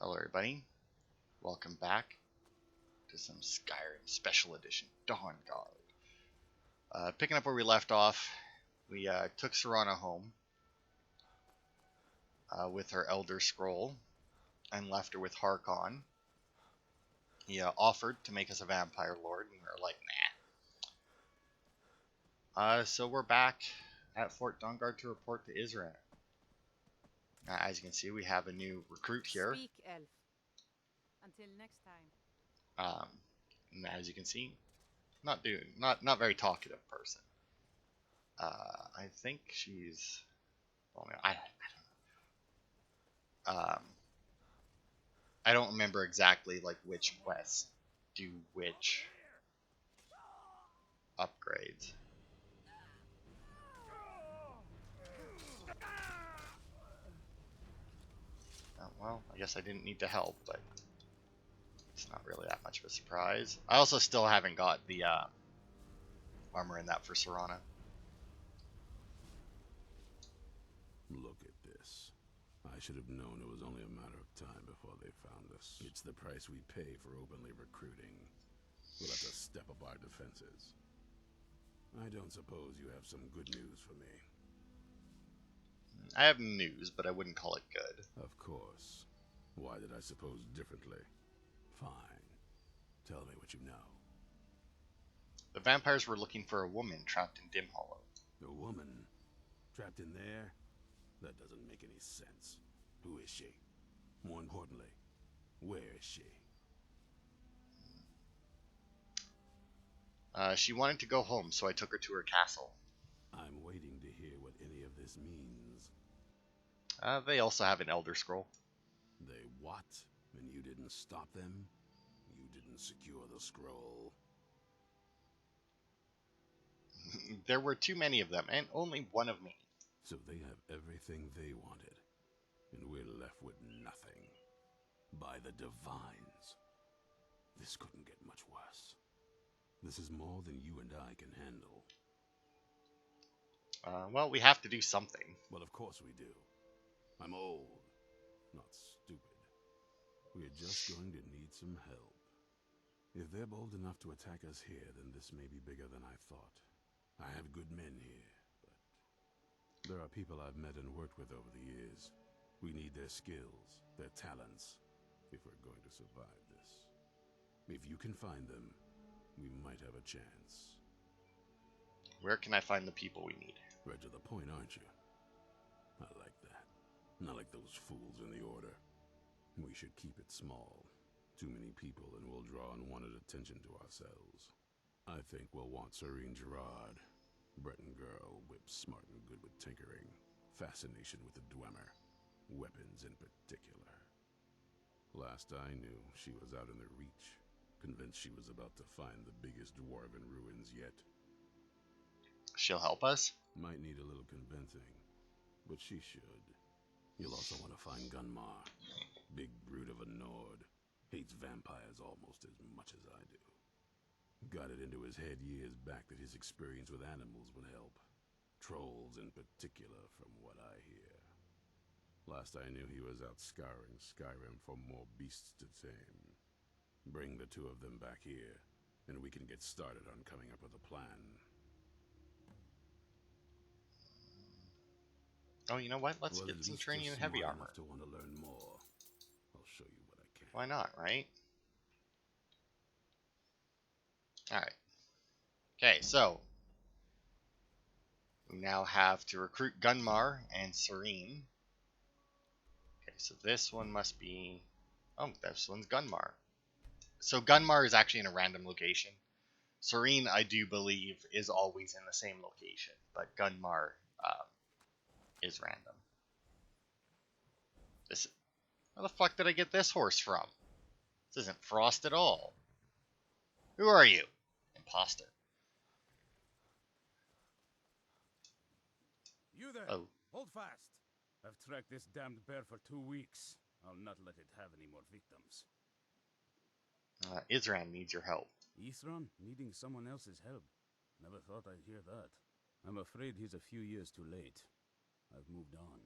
Hello everybody, welcome back to some Skyrim Special Edition Dawn Guard. Picking up where we left off, we took Serana home with her Elder Scroll and left her with Harkon. He offered to make us a Vampire Lord, and we were like, nah. So we're back at Fort Dawnguard to report to Isran. As you can see, we have a new recruit here. Speak, elf. Until next time. And as you can see, not very talkative person. I think she's. Well, I don't remember exactly like which quests do which upgrades. Well, I guess I didn't need to help, but it's not really that much of a surprise. I also still haven't got the armor in that for Serana. Look at this. I should have known it was only a matter of time before they found us. It's the price we pay for openly recruiting. We'll have to step up our defenses. I don't suppose you have some good news for me. I have news, but I wouldn't call it good. Of course. Why did I suppose differently? Fine. Tell me what you know. The vampires were looking for a woman trapped in Dim Hollow. A woman? Trapped in there? That doesn't make any sense. Who is she? More importantly, where is she? She wanted to go home, so I took her to her castle. I'm waiting to hear what any of this means. They also have an Elder Scroll. They what? And you didn't stop them? You didn't secure the scroll? There were too many of them, and only one of me. So they have everything they wanted, and we're left with nothing. By the Divines. This couldn't get much worse. This is more than you and I can handle. Well, we have to do something. Well, of course we do. I'm old, not stupid. We're just going to need some help. If they're bold enough to attack us here, then this may be bigger than I thought. I have good men here, but there are people I've met and worked with over the years. We need their skills, their talents, if we're going to survive this. If you can find them, we might have a chance. Where can I find the people we need? Right to the point, aren't you? I like that. Not like those fools in the Order. We should keep it small. Too many people and we'll draw unwanted attention to ourselves. I think we'll want Serene Gerard. Breton girl, whip smart and good with tinkering. Fascination with the Dwemer. Weapons in particular. Last I knew, she was out in the Reach. Convinced she was about to find the biggest dwarven ruins yet. She'll help us? Might need a little convincing, but she should. You'll also want to find Gunmar. Big brute of a Nord. Hates vampires almost as much as I do. Got it into his head years back that his experience with animals would help. Trolls in particular, from what I hear. Last I knew, he was out scouring Skyrim for more beasts to tame. Bring the two of them back here, and we can get started on coming up with a plan. Oh, you know what? Let's get some training in heavy armor. To want to learn more. I'll show you what I can. Why not, right? Alright. Okay, so we now have to recruit Gunmar and Serene. Okay, so this one must be... Oh, this one's Gunmar. So Gunmar is actually in a random location. Serene, I do believe, is always in the same location, but Gunmar is random. This, where the fuck did I get this horse from? This isn't Frost at all. Who are you? Imposter. You there! Oh. Hold fast! I've tracked this damned bear for 2 weeks. I'll not let it have any more victims. Isran needs your help. Isran needing someone else's help. Never thought I'd hear that. I'm afraid he's a few years too late. I've moved on.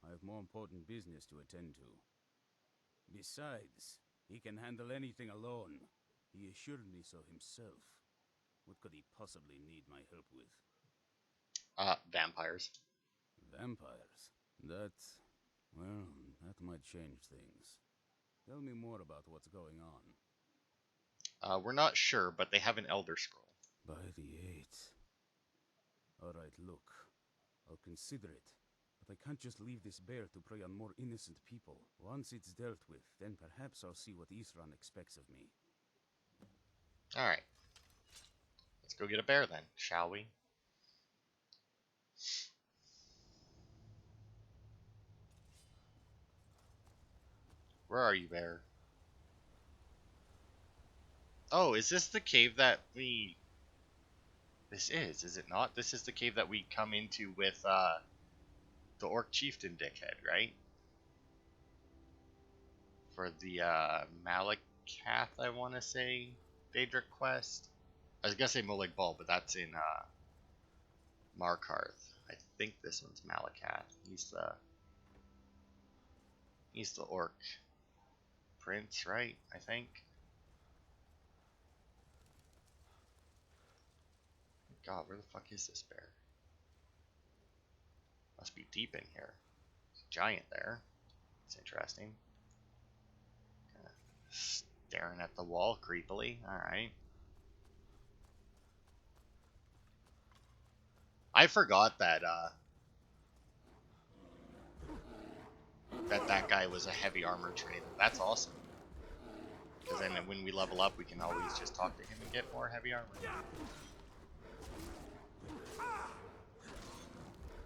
I have more important business to attend to. Besides, he can handle anything alone. He assured me so himself. What could he possibly need my help with? Vampires. Vampires? That... well, that might change things. Tell me more about what's going on. We're not sure, but they have an Elder Scroll. By the 8th. Alright, look. I'll consider it. But I can't just leave this bear to prey on more innocent people. Once it's dealt with, then perhaps I'll see what Isran expects of me. Alright. Let's go get a bear then, shall we? Where are you, bear? Oh, is this the cave that we... This is it not? This is the cave that we come into with, the Orc Chieftain dickhead, right? For the, Malakath, I want to say, Daedric quest. I was gonna say Molag Bal, but that's in, Markarth. I think this one's Malakath. He's the Orc Prince, right? I think. God, where the fuck is this bear? Must be deep in here. There's a giant there. It's interesting. Kinda staring at the wall creepily. Alright. I forgot that, that guy was a heavy armor trader. That's awesome. Because then when we level up, we can always just talk to him and get more heavy armor.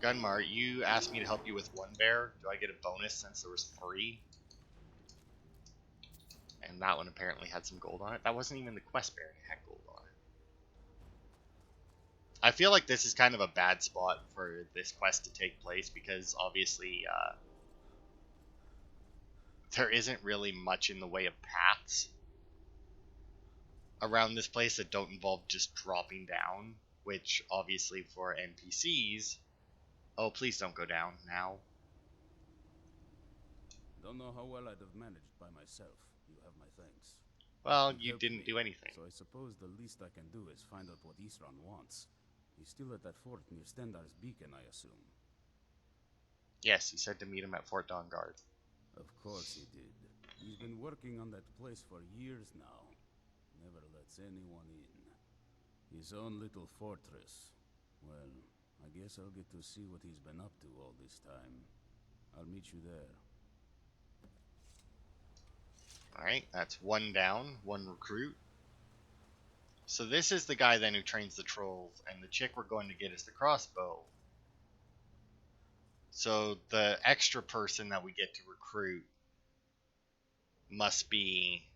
Gunmar, you asked me to help you with one bear. Do I get a bonus since there was 3? And that one apparently had some gold on it. That wasn't even the quest bear. It had gold on it. I feel like this is kind of a bad spot for this quest to take place because obviously there isn't really much in the way of paths around this place that don't involve just dropping down, which obviously for NPCs... Oh, please don't go down now. Don't know how well I'd have managed by myself. You have my thanks. Well, you didn't do anything. So I suppose the least I can do is find out what Isran wants. He's still at that fort near Stendar's Beacon, I assume. Yes, he said to meet him at Fort Dawnguard. Of course he did. He's been working on that place for years now. Never lets anyone in. His own little fortress. Well, I guess I'll get to see what he's been up to all this time. I'll meet you there. Alright, that's 1 down, 1 recruit. So this is the guy then who trains the trolls, and the chick we're going to get is the crossbow. So the extra person that we get to recruit must be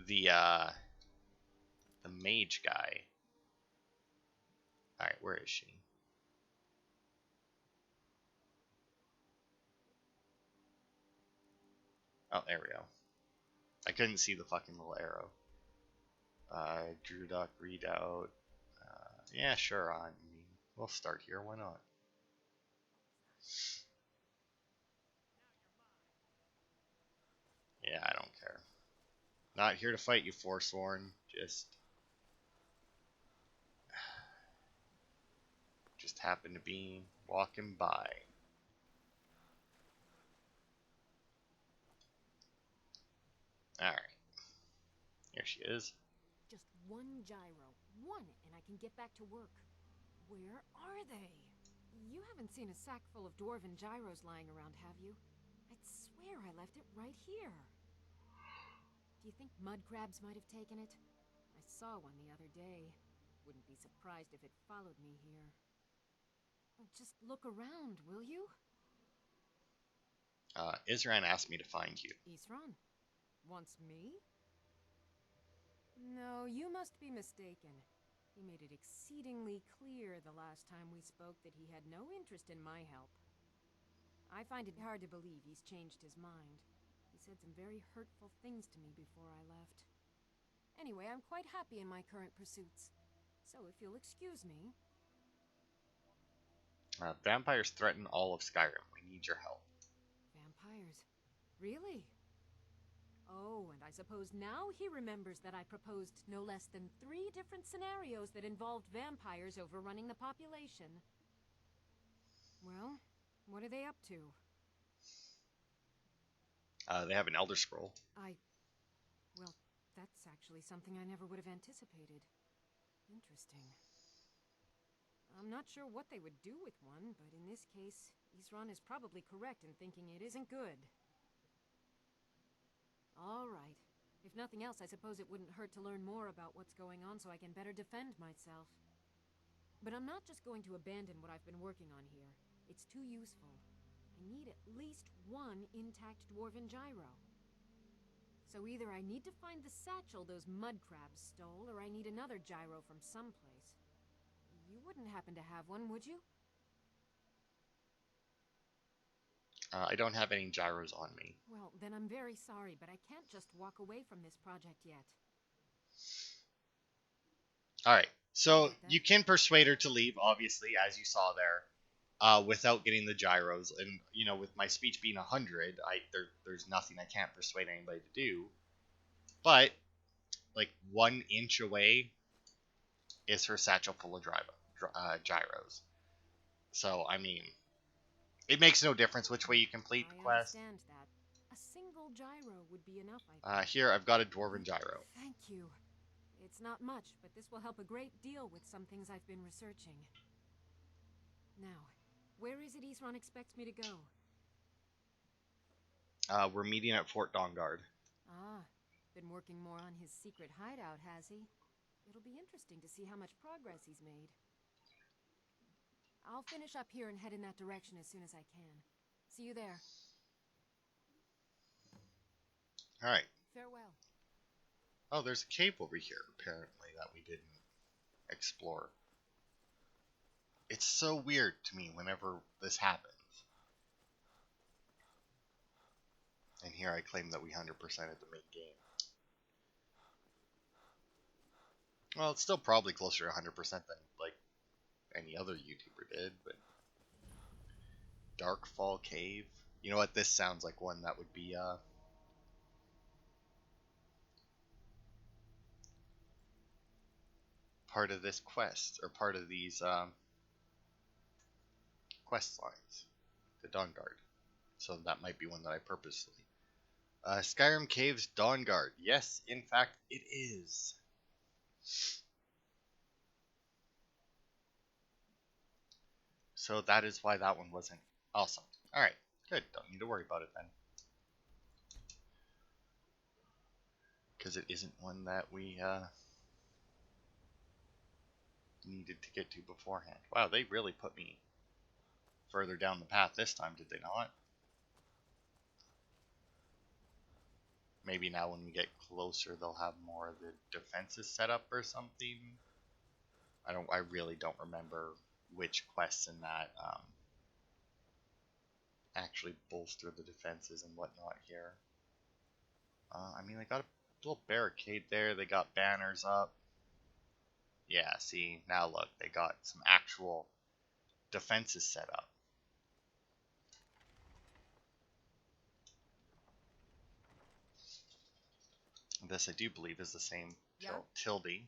the mage guy. Alright, where is she? Oh, there we go. I couldn't see the fucking little arrow. Drew Duck, Redoubt. Yeah, sure. I mean, we'll start here. Why not? Yeah, I don't care. Not here to fight you, Forsworn. Just happen to be walking by. Alright. Here she is. Just 1 gyro. 1, and I can get back to work. Where are they? You haven't seen a sack full of dwarven gyros lying around, have you? I'd swear I left it right here. Do you think mud crabs might have taken it? I saw one the other day. Wouldn't be surprised if it followed me here. Just look around, will you? Isran asked me to find you. Isran? Wants me? No, you must be mistaken. He made it exceedingly clear the last time we spoke that he had no interest in my help. I find it hard to believe he's changed his mind. He said some very hurtful things to me before I left. Anyway, I'm quite happy in my current pursuits. So if you'll excuse me... Vampires threaten all of Skyrim. We need your help. Vampires? vampires. Really? Oh, and I suppose now he remembers that I proposed no less than 3 different scenarios that involved vampires overrunning the population. Well, what are they up to? They have an Elder Scroll. Well, that's actually something I never would have anticipated. Interesting. I'm not sure what they would do with one, but in this case, Isran is probably correct in thinking it isn't good. All right. If nothing else, I suppose it wouldn't hurt to learn more about what's going on so I can better defend myself. But I'm not just going to abandon what I've been working on here. It's too useful. I need at least 1 intact dwarven gyro. So either I need to find the satchel those mud crabs stole, or I need another gyro from someplace. You wouldn't happen to have one, would you? I don't have any gyros on me. Well, then I'm very sorry, but I can't just walk away from this project yet. Alright, so you can persuade her to leave, obviously, as you saw there, without getting the gyros. And, you know, with my speech being 100, there's nothing I can't persuade anybody to do. But, like, 1 inch away is her satchel full of gyros. So, I mean, it makes no difference which way you complete the quest. I understand that. A single gyro would be enough, I think. Here, I've got a dwarven gyro. Thank you. It's not much, but this will help a great deal with some things I've been researching. Now, where is it Isran expects me to go? We're meeting at Fort Dawnguard. Ah, been working more on his secret hideout, has he? It'll be interesting to see how much progress he's made. I'll finish up here and head in that direction as soon as I can. See you there. Alright. Farewell. Oh, there's a cave over here, apparently, that we didn't explore. It's so weird to me whenever this happens. And here I claim that we 100%ed the main game. Well, it's still probably closer to 100% than, like, any other YouTuber did, but... Darkfall Cave? You know what, this sounds like one that would be, part of this quest, or part of these, quest lines. The Dawnguard. So that might be one that I purposely... Skyrim Caves Dawnguard. Yes, in fact, it is. So that is why that one wasn't awesome. Alright, good. Don't need to worry about it then. Because it isn't one that we needed to get to beforehand. Wow, they really put me further down the path this time, did they not? Maybe now when we get closer they'll have more of the defenses set up or something. I really don't remember which quests in that actually bolster the defenses and whatnot here. I mean, they got a little barricade there, they got banners up. Yeah, see, now look, they got some actual defenses set up. This I do believe is the same Tildy.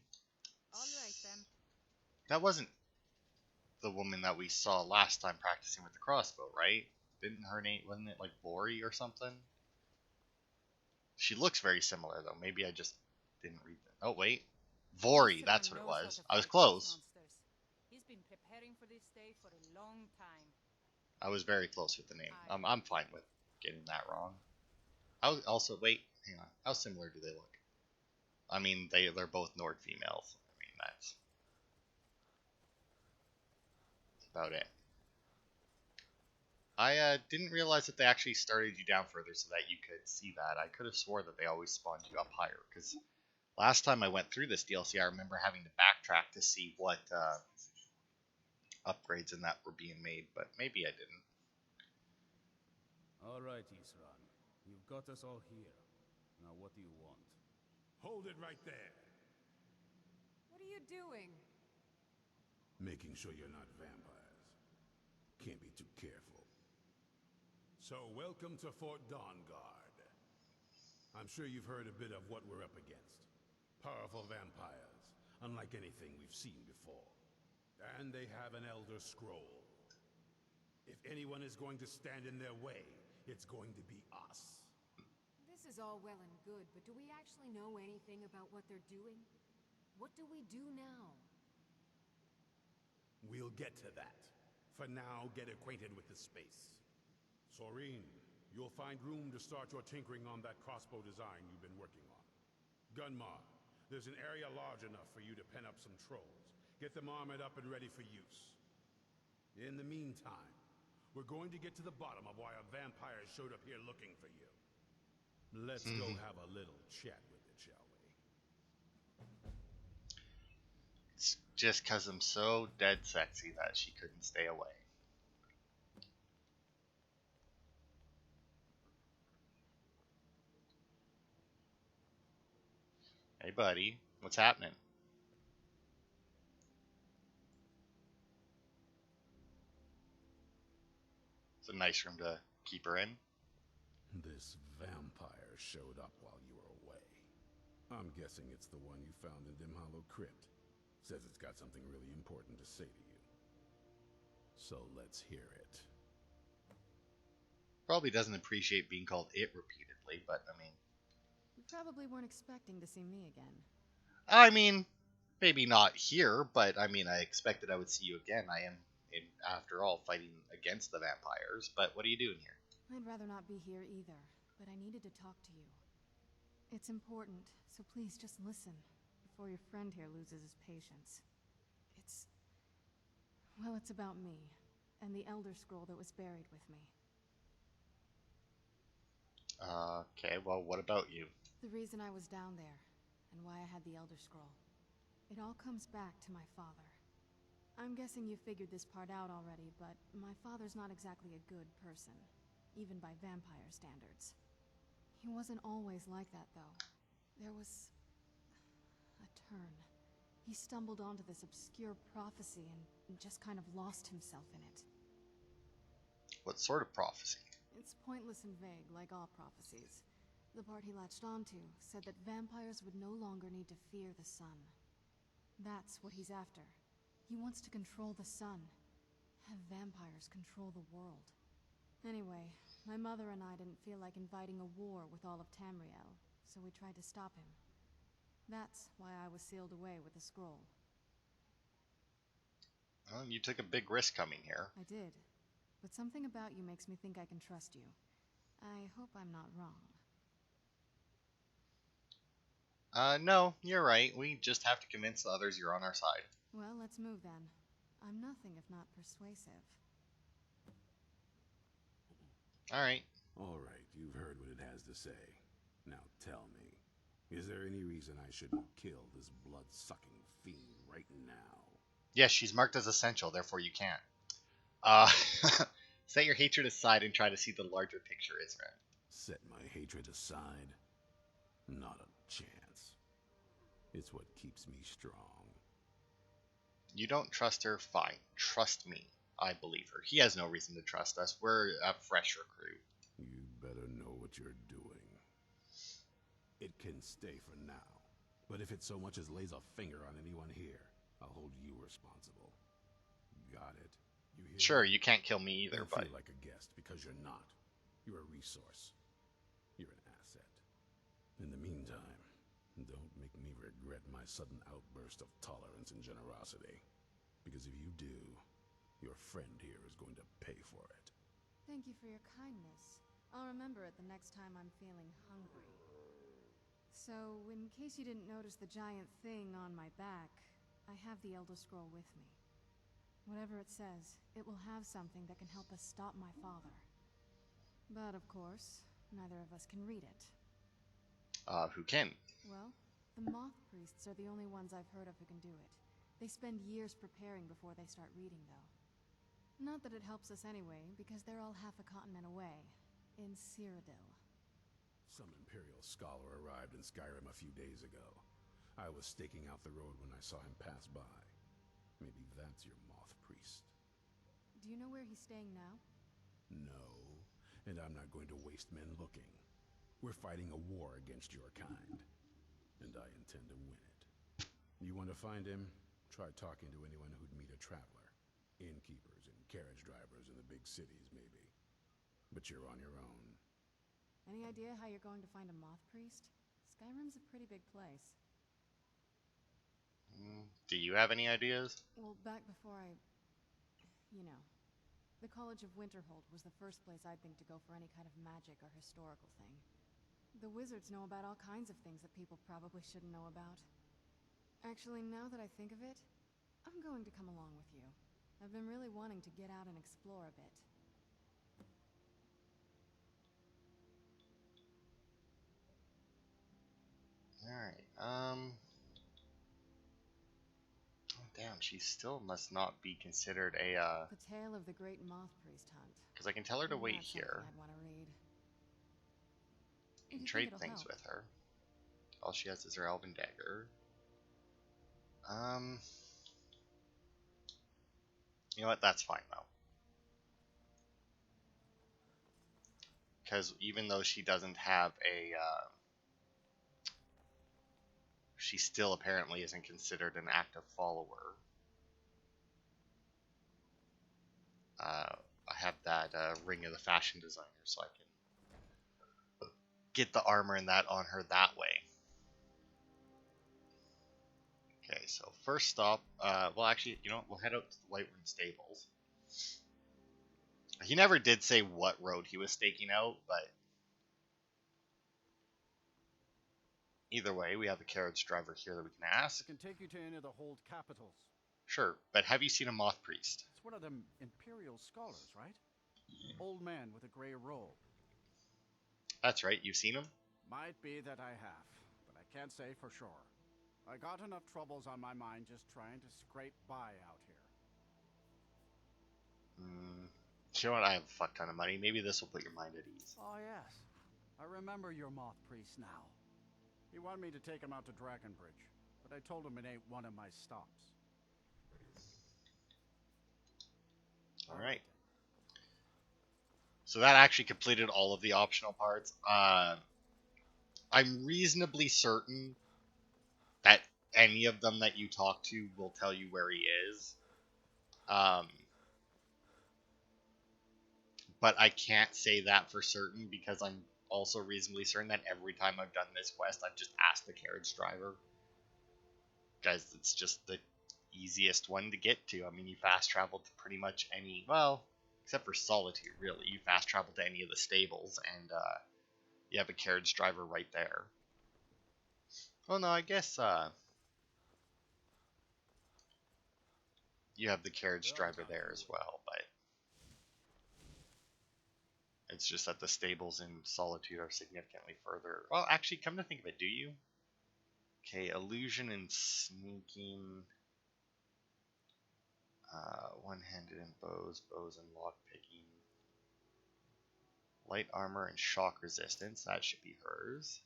Alright then. That wasn't the woman that we saw last time practicing with the crossbow, right? Didn't her name, wasn't it like Vori or something? She looks very similar though. Maybe I just didn't read that. Oh wait, Vori, that's what it was. I was close. He's been preparing for this day for a long time. I was very close with the name. I'm fine with getting that wrong. How also wait, hang on. How similar do they look? I mean, they're both Nord females. I mean, that's about it. I didn't realize that they actually started you down further so that you could see that. I could have swore that they always spawned you up higher, because last time I went through this DLC, I remember having to backtrack to see what upgrades in that were being made, but maybe I didn't. Alright, Isran. You've got us all here. Now what do you want? Hold it right there. What are you doing? Making sure you're not vampires. Can't be too careful. So, welcome to Fort Dawnguard. I'm sure you've heard a bit of what we're up against. Powerful vampires, unlike anything we've seen before. And they have an Elder Scroll. If anyone is going to stand in their way, it's going to be us. This is all well and good, but do we actually know anything about what they're doing? What do we do now? We'll get to that. For now, get acquainted with the space. Soreen, you'll find room to start your tinkering on that crossbow design you've been working on. Gunmar, there's an area large enough for you to pen up some trolls. Get them armored up and ready for use. In the meantime, we're going to get to the bottom of why a vampire showed up here looking for you. Let's go have a little chat with it, shall we? It's just because I'm so dead sexy that she couldn't stay away. Hey, buddy. What's happening? It's a nice room to keep her in. This vampire showed up while you were away. I'm guessing it's the one you found in Dim Hollow Crypt. Says it's got something really important to say to you. So let's hear it. Probably doesn't appreciate being called it repeatedly, but I mean... You probably weren't expecting to see me again. I mean, maybe not here, but I mean, I expected I would see you again. I am, after all, fighting against the vampires, but what are you doing here? I'd rather not be here either, but I needed to talk to you. It's important, so please just listen, before your friend here loses his patience. Well, it's about me, and the Elder Scroll that was buried with me. Okay, well, what about you? The reason I was down there, and why I had the Elder Scroll. It all comes back to my father. I'm guessing you figured this part out already, but my father's not exactly a good person, even by vampire standards. He wasn't always like that, though. There was a turn. He stumbled onto this obscure prophecy and just kind of lost himself in it. What sort of prophecy? It's pointless and vague, like all prophecies. The part he latched onto said that vampires would no longer need to fear the sun. That's what he's after. He wants to control the sun. Have vampires control the world. Anyway, my mother and I didn't feel like inviting a war with all of Tamriel, so we tried to stop him. That's why I was sealed away with the scroll. Well, you took a big risk coming here. I did. But something about you makes me think I can trust you. I hope I'm not wrong. No, you're right. We just have to convince the others you're on our side. Well, let's move then. I'm nothing if not persuasive. Alright. Alright, you've heard what it has to say. Now tell me, is there any reason I shouldn't kill this blood-sucking fiend right now? Yes, she's marked as essential, therefore you can't. Set your hatred aside and try to see the larger picture, Isran. Set my hatred aside? Not a chance. It's what keeps me strong. You don't trust her? Fine. Trust me. I believe her. He has no reason to trust us. We're a fresh recruit. You better know what you're doing. It can stay for now. But if it so much as lays a finger on anyone here, I'll hold you responsible. Got it? You hear Sure, me? you can't kill me either, Don't but... feel like a guest, because you're not. You're a resource. You're an asset. In the meantime, don't make me regret my sudden outburst of tolerance and generosity. Because if you do, your friend here is going to pay for it. Thank you for your kindness. I'll remember it the next time I'm feeling hungry. So, in case you didn't notice the giant thing on my back, I have the Elder Scroll with me. Whatever it says, it will have something that can help us stop my father. But of course, neither of us can read it. Who can? Well, the Moth Priests are the only ones I've heard of who can do it. They spend years preparing before they start reading, though. Not that it helps us anyway, because they're all half a continent away, in Cyrodiil. Some Imperial scholar arrived in Skyrim a few days ago. I was staking out the road when I saw him pass by. Maybe that's your Moth Priest. Do you know where he's staying now? No. and I'm not going to waste men looking. We're fighting a war against your kind, and I intend to win it. You want to find him? Try talking to anyone who'd meet a traveler. Innkeepers and carriage drivers in the big cities, maybe. But you're on your own. Any idea how you're going to find a moth priest? Skyrim's a pretty big place. Do you have any ideas? Well, back before you know, the College of Winterhold was the first place I'd think to go for any kind of magic or historical thing. The wizards know about all kinds of things that people probably shouldn't know about. Actually, now that I think of it, I'm going to come along with you. I've been really wanting to get out and explore a bit. Alright, oh, damn, she still must not be considered a, The Tale of the Great Moth Priest Hunt. because I can tell her to wait That's here. something I'd want to read. Can You trade think it'll things help? with her. All she has is her elven dagger. You know what? That's fine though. Because even though she doesn't have a, she still apparently isn't considered an active follower. I have that ring of the fashion designer, so I can get the armor and that on her that way. Okay, so first stop, well actually, you know what, we'll head out to the Whiterun Stables. He never did say what road he was staking out, but either way, we have a carriage driver here that we can ask. I can take you to any of the hold capitals. Sure, but have you seen a moth priest? It's one of them imperial scholars, right? Old man with a gray robe. That's right, you've seen him? Might be that I have, but I can't say for sure. I got enough troubles on my mind just trying to scrape by out here. You know what, I have a fuck ton of money. Maybe this will put your mind at ease. Oh yes, I remember your moth priest now. He wanted me to take him out to Dragonbridge, but I told him it ain't one of my stops. Alright. So that actually completed all of the optional parts. I'm reasonably certain that any of them that you talk to will tell you where he is. But I can't say that for certain because I'm also reasonably certain that every time I've done this quest, I've just asked the carriage driver. Because it's just the easiest one to get to. I mean, you fast travel to pretty much any, well, except for Solitude, really. You fast travel to any of the stables, and you have a carriage driver right there. Oh no, I guess you have the carriage driver there as well, but it's just that the stables in Solitude are significantly further. Well, actually, come to think of it, do you? Okay, illusion and sneaking. One-handed and bows and lockpicking. Light armor and shock resistance, that should be hers.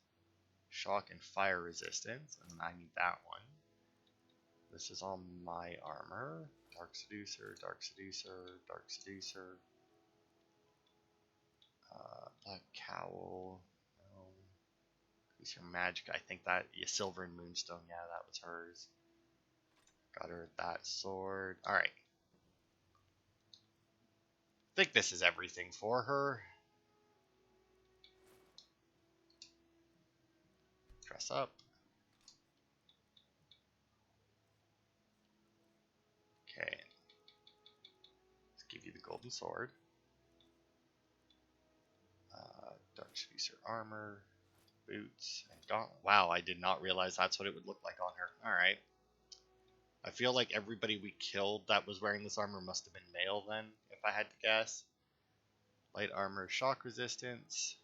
Shock and fire resistance, and I need that one. This is all my armor. Dark Seducer, Dark Seducer, Dark Seducer. Black Cowl. No. Increase your magic. I think that, yeah, Silver and Moonstone, yeah, that was hers. Got her that sword. Alright. I think this is everything for her. Dress up. Okay. Let's give you the golden sword. Dark Seducer armor, boots, and gauntlet. Wow, I did not realize that's what it would look like on her. Alright. I feel like everybody we killed that was wearing this armor must have been male then, if I had to guess. Light armor, shock resistance.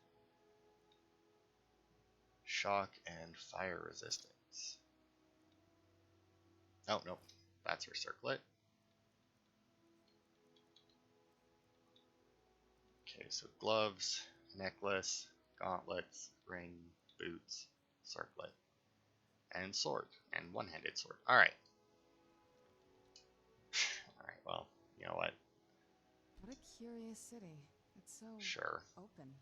Shock and fire resistance. Oh, no. That's her circlet. Okay, so gloves, necklace, gauntlets, ring, boots, circlet, and sword, and one-handed sword. Alright. Alright, well, you know what? What a curious city. It's so Sure. open.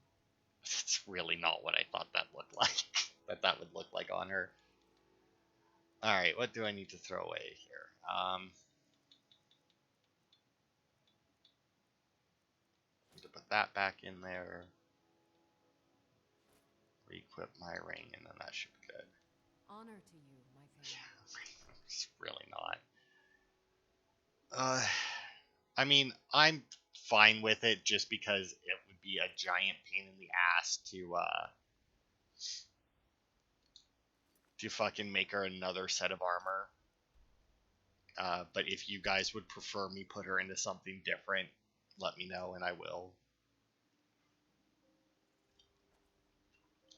It's really not what I thought that looked like. that would look like on her. Alright, what do I need to throw away here? Need to put that back in there. Re-equip my ring, and then that should be good. Honor to you, my favorite. It's really not. I mean, I'm fine with it just because it would be a giant pain in the ass to fucking make her another set of armor. But if you guys would prefer me put her into something different, let me know and I will.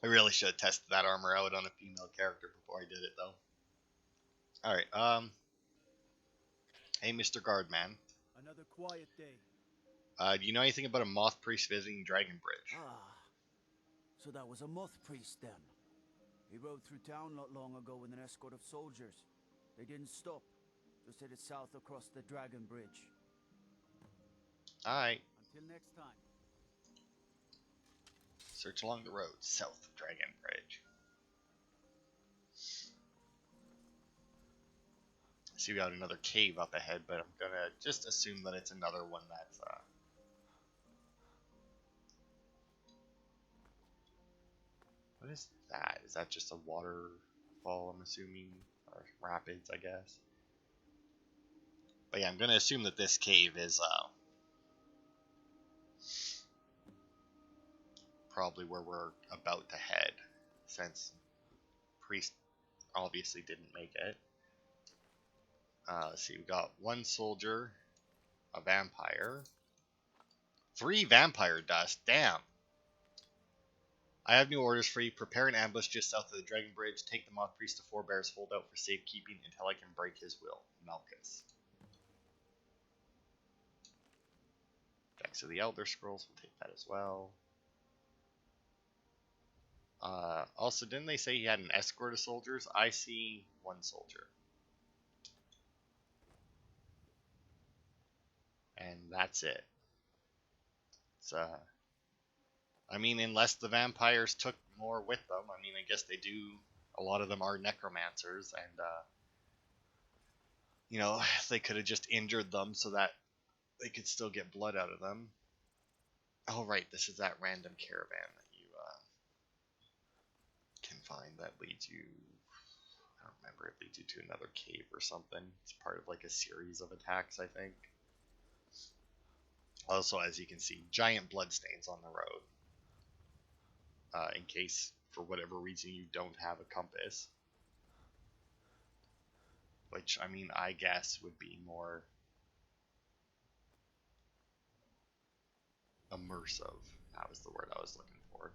I really should have tested that armor out on a female character before I did it, though. Alright, hey, Mr. Guardman. Another quiet day. Do you know anything about a moth priest visiting Dragon Bridge? Ah, so that was a moth priest then. He rode through town not long ago with an escort of soldiers. They didn't stop, just headed south across the Dragon Bridge. Alright. Until next time. Search along the road south of Dragon Bridge. See, we got another cave up ahead, but I'm gonna just assume that it's another one that's what is that? Is that just a waterfall, I'm assuming? Or rapids, I guess. But yeah, I'm gonna assume that this cave is probably where we're about to head, since Priest obviously didn't make it. Let's see, we got one soldier, a vampire, 3 vampire dust, damn! I have new orders for you. Prepare an ambush just south of the Dragon Bridge. Take the Moth Priest to Four Bears Holdout for safekeeping until I can break his will. Malchus. Dex of the Elder Scrolls, we'll take that as well. Also, didn't they say he had an escort of soldiers? I see 1 soldier. And that's it. It's, I mean, unless the vampires took more with them. I mean, I guess they do. A lot of them are necromancers, and, you know, they could have just injured them so that they could still get blood out of them. Oh, right, this is that random caravan that you can find that leads you... I don't remember, it leads you to another cave or something. It's part of, like, a series of attacks, I think. Also, as you can see, giant bloodstains on the road. In case, for whatever reason, you don't have a compass. Which, I mean, I guess would be more immersive. That was the word I was looking for.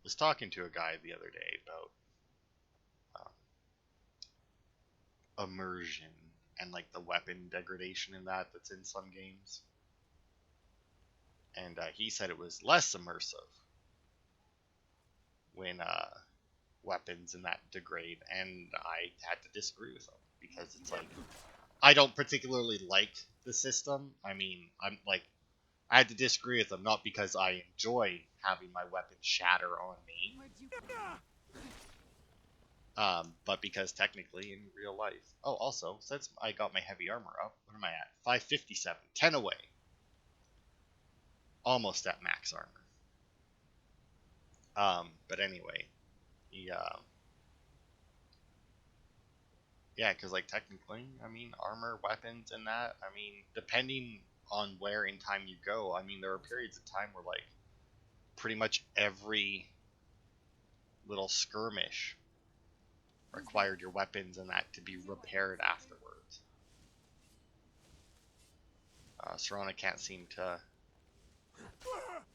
Was talking to a guy the other day about immersion and like the weapon degradation in that's in some games, and he said it was less immersive when weapons and that degrade, and I had to disagree with him because it's like I don't particularly like the system. I mean, I had to disagree with him, not because I enjoy having my weapon shatter on me, but because technically in real life. Oh, also, since I got my heavy armor up, what am I at? 557, 10 away. Almost at max armor. But anyway, yeah, because like technically, I mean, armor, weapons, and that, I mean, depending on where in time you go, I mean, there are periods of time where like pretty much every little skirmish required your weapons and that to be repaired afterwards. Serana can't seem to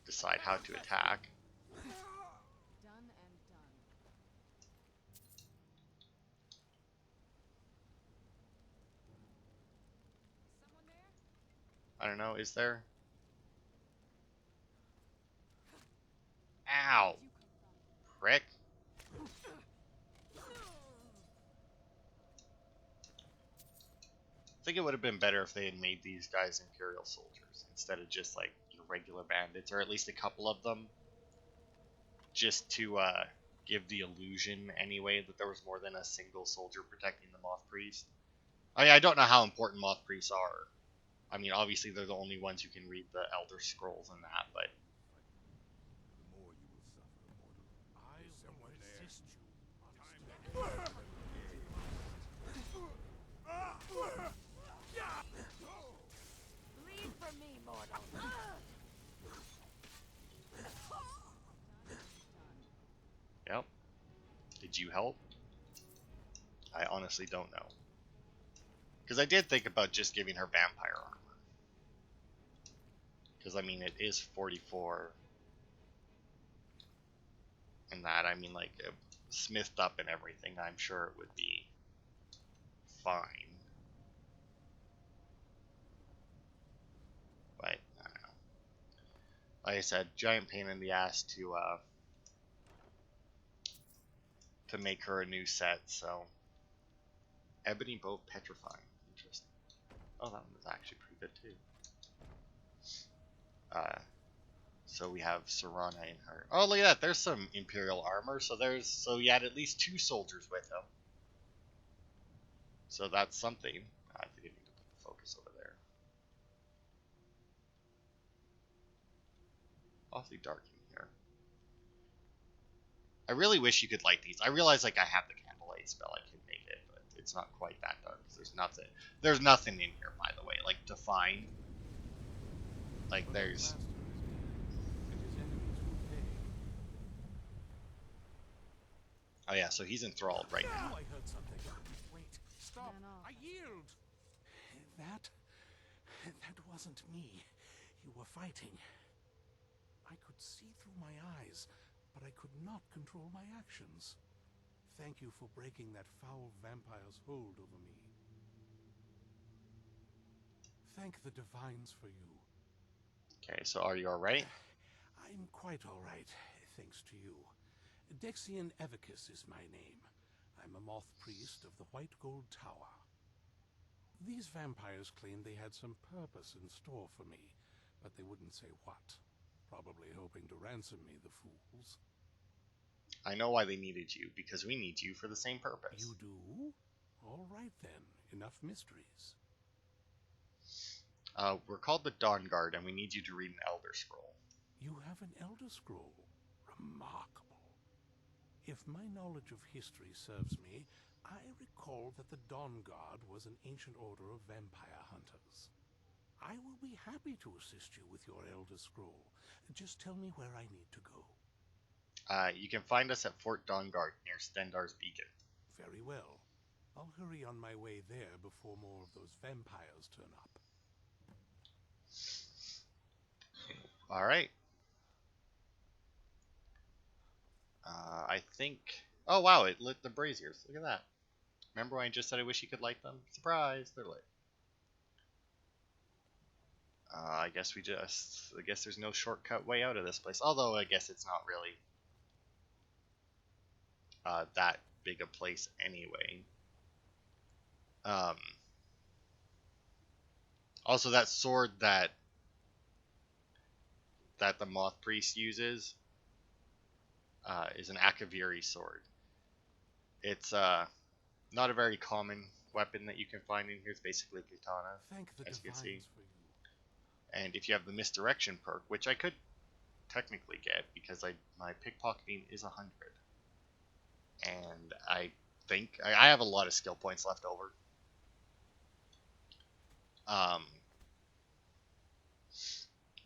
decide how to attack. Done and done. Someone there? I don't know, is there? Ow! Prick. think it would have been better if they had made these guys Imperial soldiers instead of just like your regular bandits, or at least a couple of them, just to give the illusion anyway that there was more than a single soldier protecting the Moth Priest. I don't know how important Moth Priests are. I mean, obviously they're the only ones who can read the Elder Scrolls and that, but The more you will suffer, mortal. I will resist you. Bleed for me, mortal. yep. Did you help? I honestly don't know. Because I did think about just giving her vampire armor. Because, I mean, it is 44. And that, I mean, like, smithed up and everything, I'm sure it would be fine. But, I don't know. Like I said, giant pain in the ass to make her a new set, so. Ebony Bow Petrifying. Interesting. Oh, that one was actually pretty good, too. So we have Serana in her. Oh, look at that. There's some Imperial armor. So he had at least 2 soldiers with him. So that's something. I think I need to put the focus over there. Awfully dark in here. I really wish you could light these. I realize like I have the candlelight spell. I can make it, but it's not quite that dark. There's nothing. There's nothing in here, by the way. Like define. Like there's. Oh yeah, so he's enthralled right now. I heard something. Wait, stop. Man off. I yield. That wasn't me. You were fighting. I could see through my eyes, but I could not control my actions. Thank you for breaking that foul vampire's hold over me. Thank the divines for you. Okay, so are you alright? I'm quite all right, thanks to you. Dexian Evicus is my name. I'm a moth priest of the White Gold Tower. These vampires claimed they had some purpose in store for me, but they wouldn't say what. Probably hoping to ransom me, the fools. I know why they needed you, because we need you for the same purpose. You do? All right then, enough mysteries. We're called the Dawn Guard, and we need you to read an Elder Scroll. You have an Elder Scroll. Remarkable. If my knowledge of history serves me, I recall that the Dawn Guard was an ancient order of vampire hunters. I will be happy to assist you with your Elder Scroll. Just tell me where I need to go. You can find us at Fort Dawn Guard near Stendar's Beacon. Very well. I'll hurry on my way there before more of those vampires turn up. Alright. I think... Oh, wow, it lit the braziers. Look at that. Remember when I just said I wish you could light them? Surprise, they're lit. I guess there's no shortcut way out of this place. Although, I guess it's not really that big a place anyway. Also, that sword that the Moth Priest uses is an Akaviri sword. It's not a very common weapon that you can find in here. It's basically a katana, Thank the as you can divines see. for you. And if you have the misdirection perk, which I could technically get because my pickpocketing is 100, and I think I have a lot of skill points left over.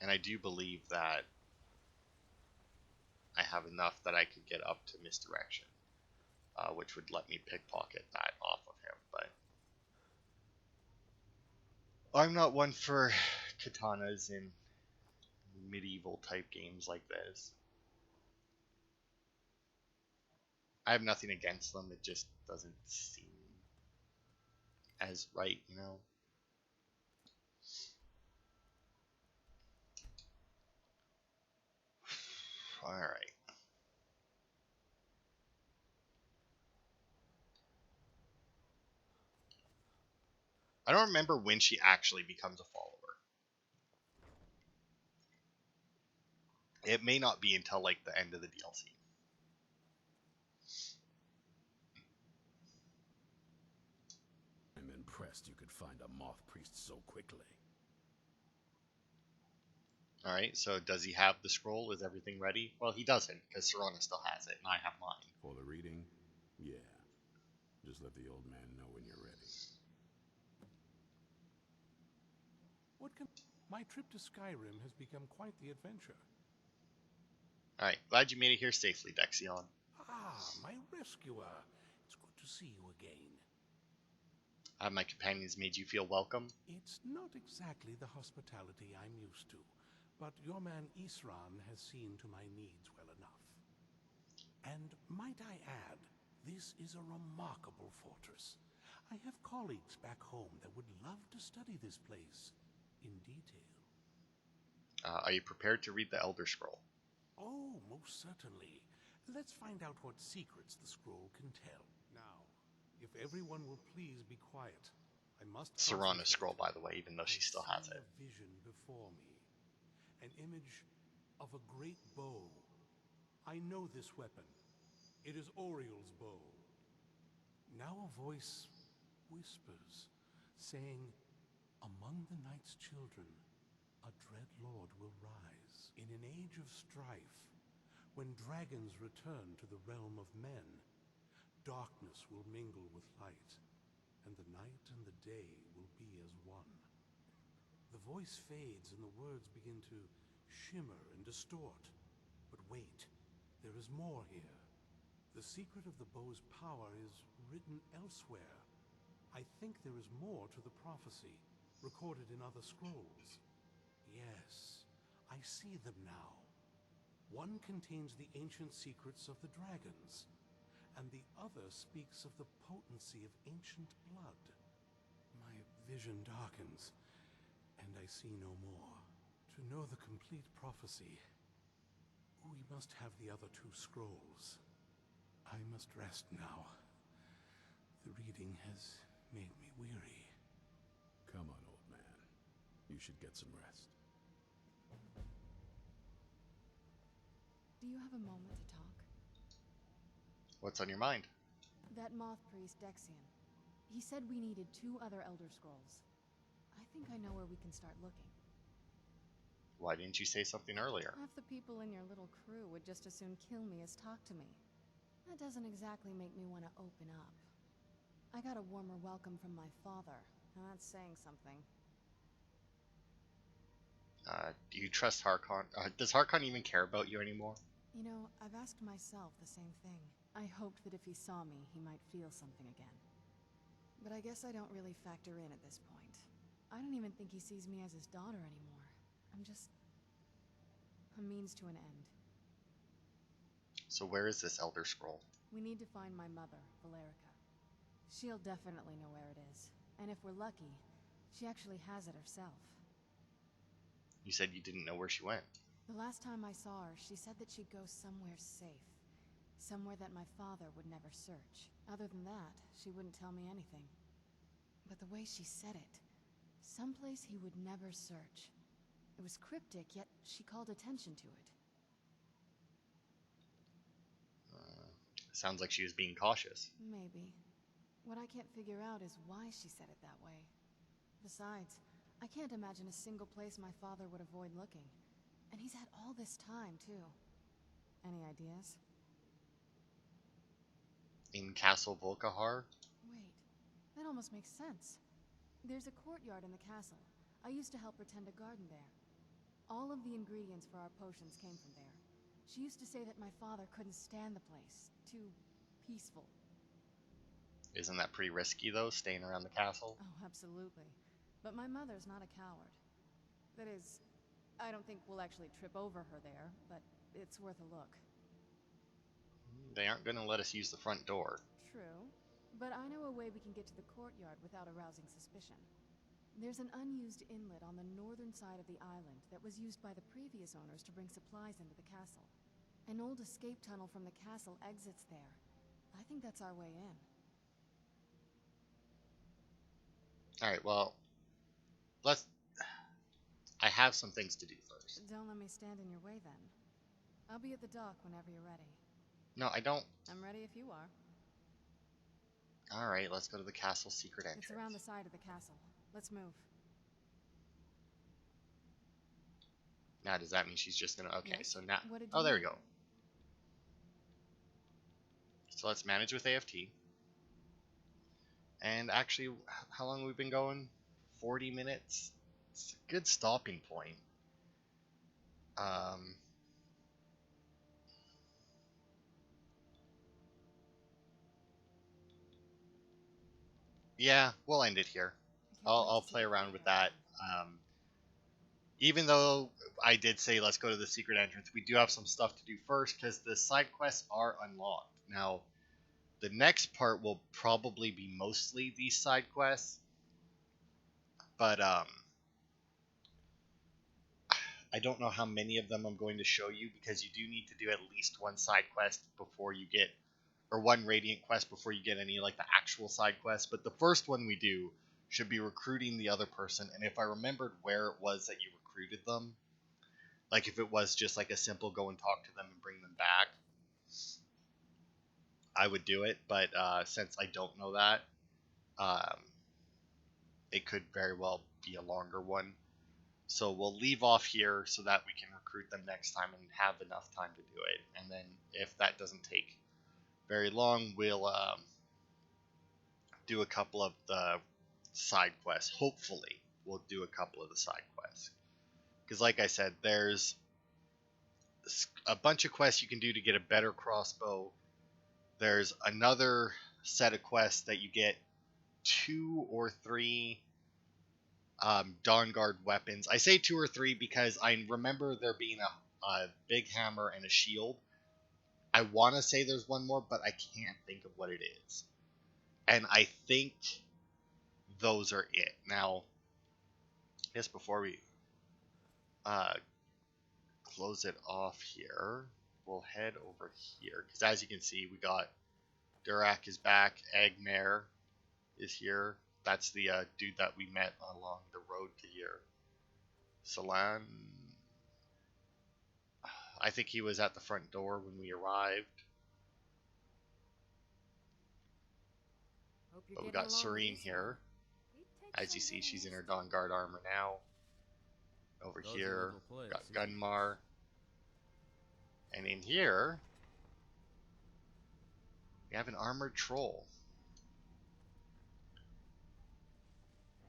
And I do believe that I have enough that I could get up to misdirection, which would let me pickpocket that off of him. But I'm not one for katanas in medieval type games like this. I have nothing against them, it just doesn't seem as right, you know? Alright. I don't remember when she actually becomes a follower. It may not be until like the end of the DLC. I'm impressed you could find a moth priest so quickly. Alright, so does he have the scroll? Is everything ready? Well, he doesn't, because Serana still has it, and I have mine. For the reading? Yeah. Just let the old man know when you're ready. My trip to Skyrim has become quite the adventure. Alright, glad you made it here safely, Dexion. Ah, my rescuer. It's good to see you again. Have my companions made you feel welcome? It's not exactly the hospitality I'm used to, but your man Isran has seen to my needs well enough. And might I add, this is a remarkable fortress. I have colleagues back home that would love to study this place in detail. Are you prepared to read the Elder Scroll? Oh, most certainly. Let's find out what secrets the scroll can tell. Now, if everyone will please be quiet, I must Serana's concentrate. scroll, by the way, even though she still has it. I see a vision before me. An image of a great bow. I know this weapon. It is Oriel's bow. Now a voice whispers, saying, "Among the night's children, a dread lord will rise. In an age of strife, when dragons return to the realm of men, darkness will mingle with light, and the night and the day will be as one." The voice fades and the words begin to shimmer and distort. But wait, there is more here. The secret of the bow's power is written elsewhere. I think there is more to the prophecy, recorded in other scrolls. Yes, I see them now. One contains the ancient secrets of the dragons, and the other speaks of the potency of ancient blood. My vision darkens, and I see no more. To know the complete prophecy, we must have the other two scrolls. I must rest now. The reading has made me weary. Come on, old man. You should get some rest. Do you have a moment to talk? What's on your mind? That moth priest, Dexion. He said we needed 2 other Elder Scrolls. I think I know where we can start looking. Why didn't you say something earlier? Half the people in your little crew would just as soon kill me as talk to me. That doesn't exactly make me want to open up. I got a warmer welcome from my father, and that's saying something. Do you trust Harkon? Does Harkon even care about you anymore? You know, I've asked myself the same thing. I hoped that if he saw me, he might feel something again. But I guess I don't really factor in at this point. I don't even think he sees me as his daughter anymore. I'm just a means to an end. So where is this Elder Scroll? We need to find my mother, Valerica. She'll definitely know where it is. And if we're lucky, she actually has it herself. You said you didn't know where she went. The last time I saw her, she said that she'd go somewhere safe. Somewhere that my father would never search. Other than that, she wouldn't tell me anything. But the way she said it, someplace he would never search. It was cryptic, yet she called attention to it. Sounds like she was being cautious. Maybe. What I can't figure out is why she said it that way. Besides, I can't imagine a single place my father would avoid looking. And he's had all this time, too. Any ideas? In Castle Volkahar? Wait, that almost makes sense. There's a courtyard in the castle. I used to help her tend a garden there. All of the ingredients for our potions came from there. She used to say that my father couldn't stand the place. Too peaceful. Isn't that pretty risky, though, staying around the castle? Oh, absolutely. But my mother's not a coward. That is, I don't think we'll actually trip over her there, but it's worth a look. They aren't going to let us use the front door. True, but I know a way we can get to the courtyard without arousing suspicion. There's an unused inlet on the northern side of the island that was used by the previous owners to bring supplies into the castle. An old escape tunnel from the castle exits there. I think that's our way in. Alright, well, let's... I have some things to do first. Don't let me stand in your way then. I'll be at the dock whenever you're ready. No, I don't... I'm ready if you are. Alright, let's go to the castle secret entrance. It's around the side of the castle. Let's move. Now, does that mean she's just gonna... Okay, Yes? so now... What did Oh, you there we need? go. So let's manage with AFT. And actually, how long have we been going? 40 minutes? It's a good stopping point. Yeah, we'll end it here. I'll play around with that. Even though I did say let's go to the secret entrance, we do have some stuff to do first because the side quests are unlocked. Now, the next part will probably be mostly these side quests, but I don't know how many of them I'm going to show you because you do need to do at least one side quest before you get, or one radiant quest before you get any like the actual side quests. But the first one we do should be recruiting the other person, and if I remembered where it was that you recruited them, like if it was just like a simple go and talk to them and bring them back, I would do it. But since I don't know that, it could very well be a longer one. So we'll leave off here so that we can recruit them next time and have enough time to do it. And then if that doesn't take very long, we'll do a couple of the side quests. Hopefully, we'll do a couple of the side quests. Because like I said, there's a bunch of quests you can do to get a better crossbow. There's another set of quests that you get 2 or 3 Dawn Guard weapons. I say 2 or 3 because I remember there being a big hammer and a shield. I want to say there's one more, but I can't think of what it is. And I think those are it. Now, I guess before we close it off here, we'll head over here. Because as you can see, we got Durak is back. Agmare is here. That's the dude that we met along the road to here. Salan. I think he was at the front door when we arrived. Hope you're But we getting got along with Serene Isran. here. He'd take As you some see, getting she's in her used to. Dawn Guard armor now. Over Cozy here, little place, got isn't it? Gunmar. And in here, we have an armored troll.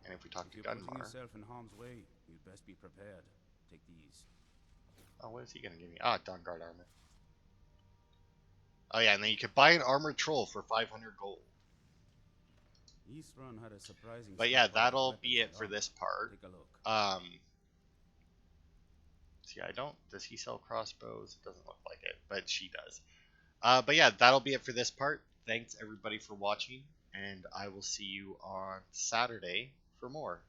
And if we talk If to you're putting Gunmar... yourself in harm's way, you'd best be prepared. Take these. Oh, what is he going to give me? Ah, Dawn Guard armor. Oh yeah, and then you could buy an armored troll for 500 gold. Isran had a surprising. But yeah, stockpile of that'll weapons be it and for armor. this part. Take a look. See, I don't... Does he sell crossbows? It doesn't look like it, but she does. But yeah, that'll be it for this part. Thanks everybody for watching, and I will see you on Saturday for more.